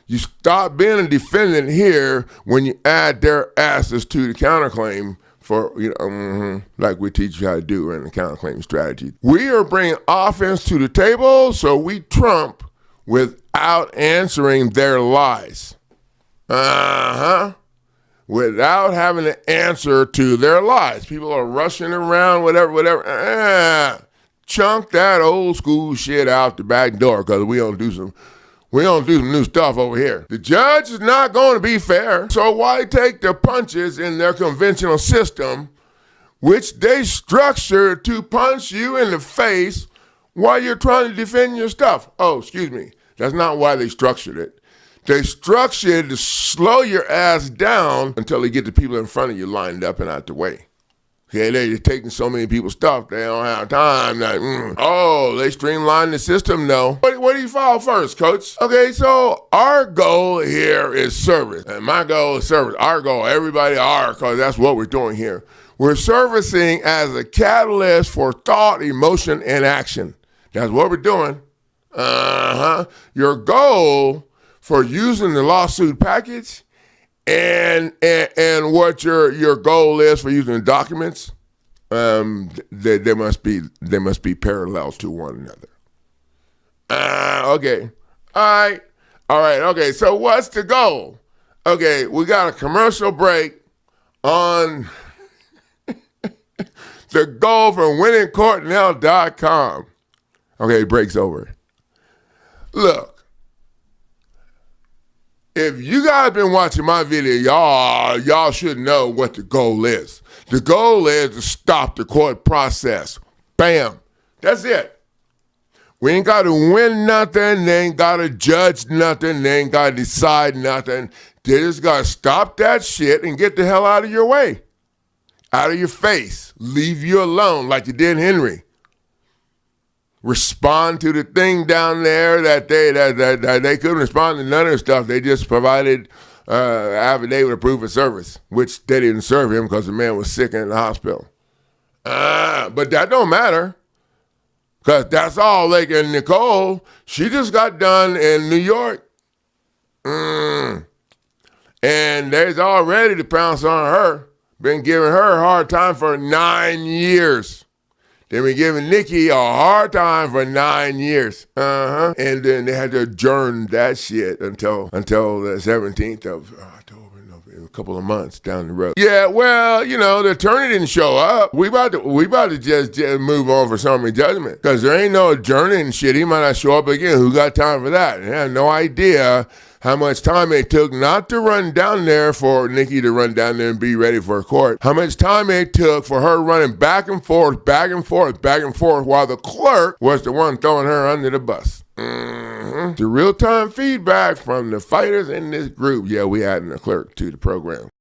You stop being a defendant here when you add their asses to the counterclaim for, like we teach you how to do in the counterclaim strategy. We are bringing offense to the table, so we trump without answering their lies. Without having to answer to their lies. People are rushing around, whatever. Chunk that old school shit out the back door, because we don't do some new stuff over here. The judge is not going to be fair, so why take the punches in their conventional system, which they structure to punch you in the face while you're trying to defend your stuff? Oh, excuse me. That's not why they structured it. They structured it to slow your ass down until they get the people in front of you lined up and out the way. Okay, they're taking so many people's stuff, they don't have time. They streamline the system? No. What do you file first, coach? Okay, so our goal here is service. And my goal is service. Our goal, everybody because that's what we're doing here. We're servicing as a catalyst for thought, emotion, and action. That's what we're doing. Your goal for using the lawsuit package and what your goal is for using the documents, they must be parallel to one another. Okay. All right. Okay. So what's the goal? Okay, we got a commercial break on the goal from winningcourtnow.com. Okay, break's over. Look. If you guys been watching my video, y'all should know what the goal is. The goal is to stop the court process. Bam. That's it. We ain't got to win nothing. They ain't got to judge nothing. They ain't got to decide nothing. They just got to stop that shit and get the hell out of your way. Out of your face. Leave you alone like you did Henry. Respond to the thing down there that they couldn't respond to none of the stuff. They just provided affidavit of proof of service, which they didn't serve him because the man was sick in the hospital. But that don't matter, because that's all they can. Nicole, she just got done in New York. And they's all ready to pounce on her. Been giving her a hard time for 9 years. They've been giving Nikki a hard time for 9 years. And then they had to adjourn that shit until the 17th of October, a couple of months down the road. Yeah, well, the attorney didn't show up. We about to just move on for summary judgment, because there ain't no adjourning shit. He might not show up again. Who got time for that? And I have no idea how much time it took not to run down there for Nikki to run down there and be ready for court. How much time it took for her running back and forth while the clerk was the one throwing her under the bus. The real-time feedback from the fighters in this group. Yeah, we adding a clerk to the program.